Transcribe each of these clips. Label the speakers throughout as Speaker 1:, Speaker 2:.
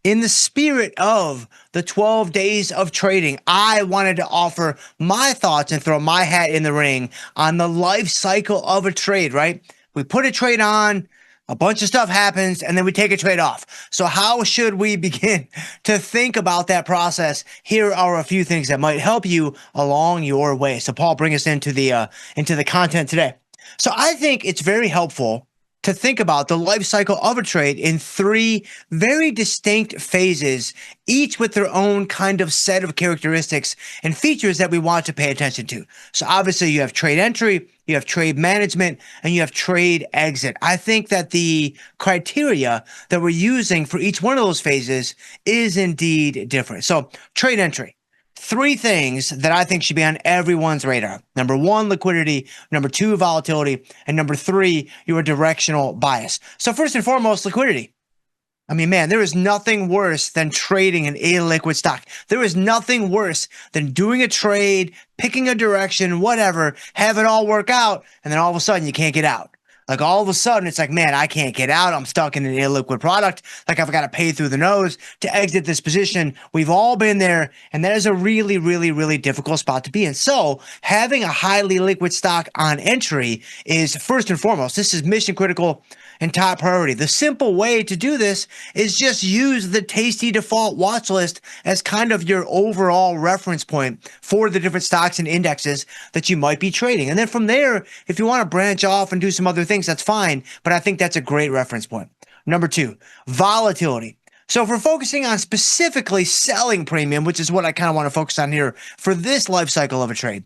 Speaker 1: In the spirit of the 12 days of trading, I wanted to offer my thoughts and throw my hat in the ring on the life cycle of a trade, right? We put a trade on, a bunch of stuff happens, and then we take a trade off. So how should we begin to think about that process? Here are a few things that might help you along your way. So Paul, bring us into the content today. So I think it's very helpful to think about the life cycle of a trade in three very distinct phases, each with their own kind of set of characteristics and features that we want to pay attention to. So obviously you have trade entry, you have trade management, and you have trade exit. I think that the criteria that we're using for each one of those phases is indeed different. So trade entry. Three things that I think should be on everyone's radar. Number one, liquidity. Number two, volatility. And number three, your directional bias. So first and foremost, liquidity. I mean, man, there is nothing worse than trading an illiquid stock. There is nothing worse than doing a trade, picking a direction, whatever, have it all work out, and then all of a sudden you can't get out. Like all of a sudden, it's like, man, I can't get out. I'm stuck in an illiquid product. Like I've got to pay through the nose to exit this position. We've all been there. And that is a really, really, really difficult spot to be in. So having a highly liquid stock on entry is first and foremost, this is mission critical and top priority. The simple way to do this is just use the Tasty default watch list as kind of your overall reference point for the different stocks and indexes that you might be trading. And then from there, if you want to branch off and do some other things, that's fine. But I think that's a great reference point. Number two, volatility. So if we're focusing on specifically selling premium, which is what I kind of want to focus on here for this life cycle of a trade,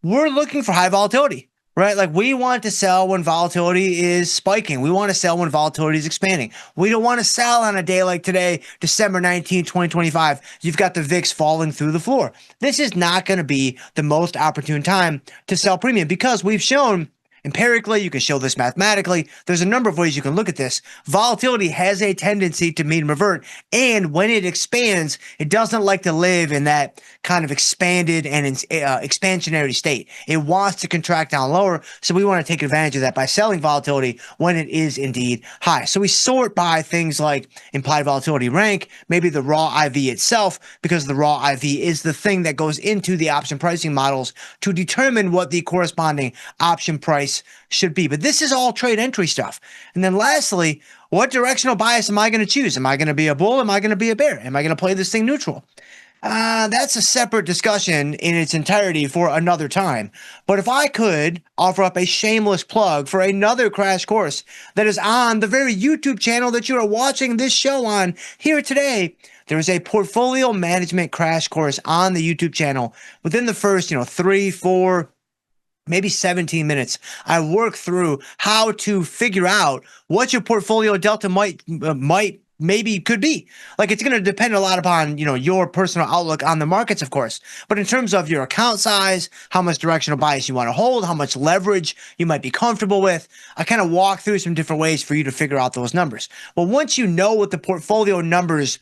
Speaker 1: we're looking for high volatility. Right? Like we want to sell when volatility is spiking. We want to sell when volatility is expanding. We don't want to sell on a day like today, December 19, 2025. You've got the VIX falling through the floor. This is not going to be the most opportune time to sell premium because we've shown empirically, you can show this mathematically. There's a number of ways you can look at this. Volatility has a tendency to mean revert. And when it expands, it doesn't like to live in that kind of expanded and expansionary state. It wants to contract down lower. So we want to take advantage of that by selling volatility when it is indeed high. So we sort by things like implied volatility rank, maybe the raw IV itself, because the raw IV is the thing that goes into the option pricing models to determine what the corresponding option price should be. But this is all trade entry stuff. And then lastly, what directional bias am I going to choose? Am I going to be a bull? Am I going to be a bear? Am I going to play this thing neutral? That's a separate discussion in its entirety for another time. But if I could offer up a shameless plug for another crash course that is on the very YouTube channel that you are watching this show on here today, there is a portfolio management crash course on the YouTube channel. Within the first, 3, 4, maybe 17 minutes, I work through how to figure out what your portfolio delta maybe could be. Like it's going to depend a lot upon, your personal outlook on the markets, of course. But in terms of your account size, how much directional bias you want to hold, how much leverage you might be comfortable with, I kind of walk through some different ways for you to figure out those numbers. Well, once you know what the portfolio numbers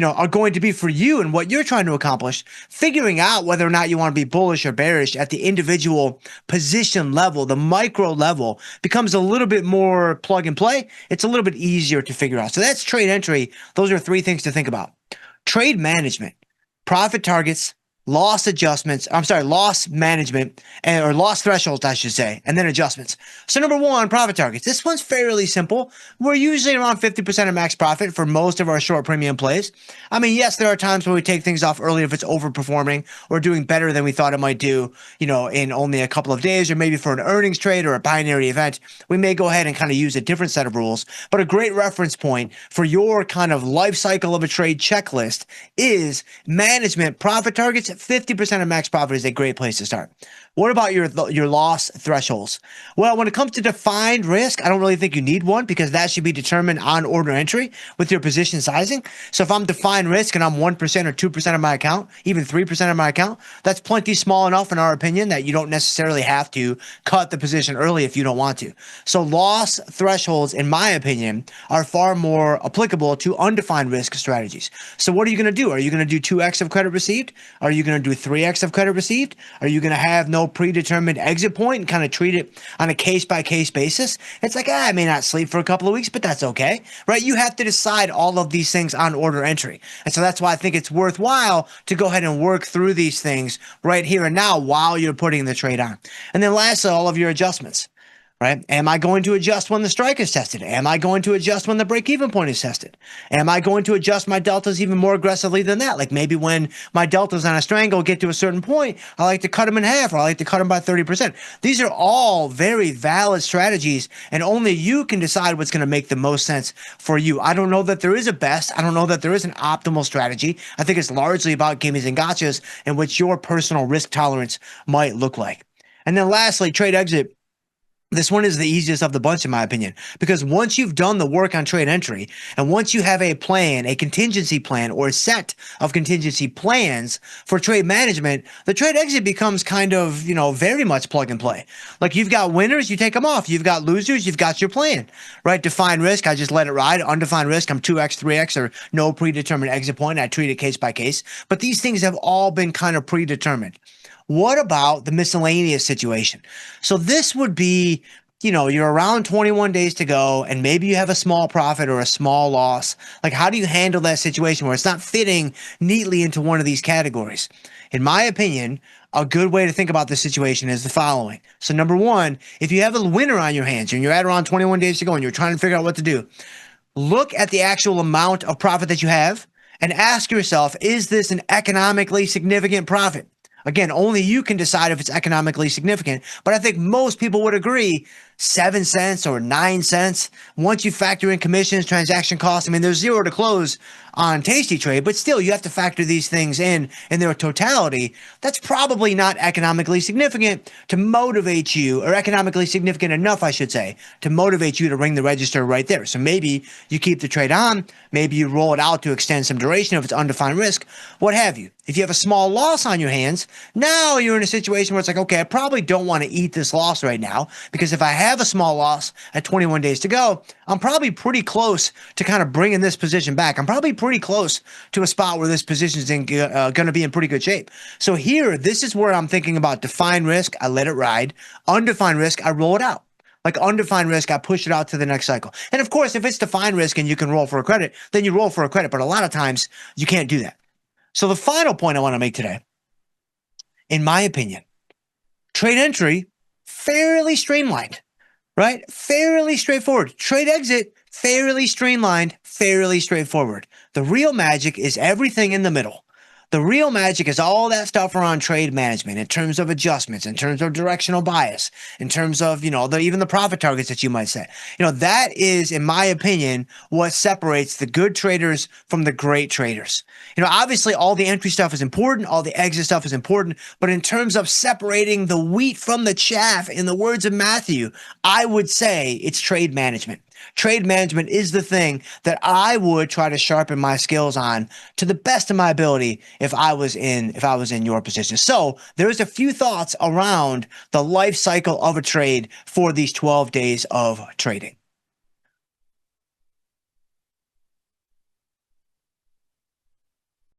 Speaker 1: are going to be for you and what you're trying to accomplish, figuring out whether or not you want to be bullish or bearish at the individual position level, the micro level, becomes a little bit more plug and play. It's a little bit easier to figure out. So that's trade entry. Those are three things to think about. Trade management, profit targets, loss management, or loss thresholds, I should say, and then adjustments. So number one, profit targets. This one's fairly simple. We're usually around 50% of max profit for most of our short premium plays. I mean, yes, there are times where we take things off early if it's overperforming or doing better than we thought it might do, in only a couple of days, or maybe for an earnings trade or a binary event. We may go ahead and kind of use a different set of rules, but a great reference point for your kind of life cycle of a trade checklist is management profit targets. 50% of max profit is a great place to start. What about your loss thresholds? Well, when it comes to defined risk, I don't really think you need one because that should be determined on order entry with your position sizing. So if I'm defined risk and I'm 1% or 2% of my account, even 3% of my account, that's plenty small enough in our opinion that you don't necessarily have to cut the position early if you don't want to. So loss thresholds, in my opinion, are far more applicable to undefined risk strategies. So what are you going to do? Are you going to do 2x of credit received? Are you going to do 3x of credit received? Are you going to have no predetermined exit point and kind of treat it on a case-by-case basis, it's like, I may not sleep for a couple of weeks, but that's okay, right? You have to decide all of these things on order entry. And so that's why I think it's worthwhile to go ahead and work through these things right here and now while you're putting the trade on. And then lastly, all of your adjustments. Right? Am I going to adjust when the strike is tested? Am I going to adjust when the break-even point is tested? Am I going to adjust my deltas even more aggressively than that? Like maybe when my deltas on a strangle get to a certain point, I like to cut them in half, or I like to cut them by 30%. These are all very valid strategies, and only you can decide what's going to make the most sense for you. I don't know that there is a best. I don't know that there is an optimal strategy. I think it's largely about gimmies and gotchas and what your personal risk tolerance might look like. And then lastly, trade exit. This one is the easiest of the bunch, in my opinion, because once you've done the work on trade entry and once you have a plan, a contingency plan or a set of contingency plans for trade management, the trade exit becomes kind of, very much plug and play. Like you've got winners, you take them off. You've got losers, you've got your plan, right? Defined risk, I just let it ride. Undefined risk, I'm 2x, 3x, or no predetermined exit point. I treat it case by case. But these things have all been kind of predetermined. What about the miscellaneous situation? So this would be, you're around 21 days to go and maybe you have a small profit or a small loss. Like how do you handle that situation where it's not fitting neatly into one of these categories? In my opinion, a good way to think about this situation is the following. So number one, if you have a winner on your hands and you're at around 21 days to go and you're trying to figure out what to do, look at the actual amount of profit that you have and ask yourself, is this an economically significant profit? Again, only you can decide if it's economically significant, but I think most people would agree 7 cents or 9 cents. Once you factor in commissions, transaction costs, there's zero to close on tastytrade, but still you have to factor these things in their totality. That's probably not economically significant to motivate you, or economically significant enough, I should say, to motivate you to ring the register right there. So maybe you keep the trade on, maybe you roll it out to extend some duration if it's undefined risk, what have you. If you have a small loss on your hands, now you're in a situation where it's like, okay, I probably don't want to eat this loss right now, because if I have a small loss at 21 days to go, I'm probably pretty close to kind of bringing this position back. I'm probably pretty close to a spot where this position is going to be in pretty good shape. So here, this is where I'm thinking about defined risk, I let it ride. Undefined risk, I roll it out. Like undefined risk, I push it out to the next cycle. And of course, if it's defined risk and you can roll for a credit, then you roll for a credit. But a lot of times you can't do that. So the final point I want to make today, in my opinion, trade entry, fairly streamlined, right? Fairly straightforward. Trade exit, fairly streamlined, fairly straightforward. The real magic is everything in the middle. The real magic is all that stuff around trade management in terms of adjustments, in terms of directional bias, in terms of, even the profit targets that you might set. That is, in my opinion, what separates the good traders from the great traders. Obviously all the entry stuff is important, all the exit stuff is important, but in terms of separating the wheat from the chaff, in the words of Matthew, I would say it's trade management. Trade management is the thing that I would try to sharpen my skills on to the best of my ability if I was in your position. So there's a few thoughts around the life cycle of a trade for these 12 days of trading.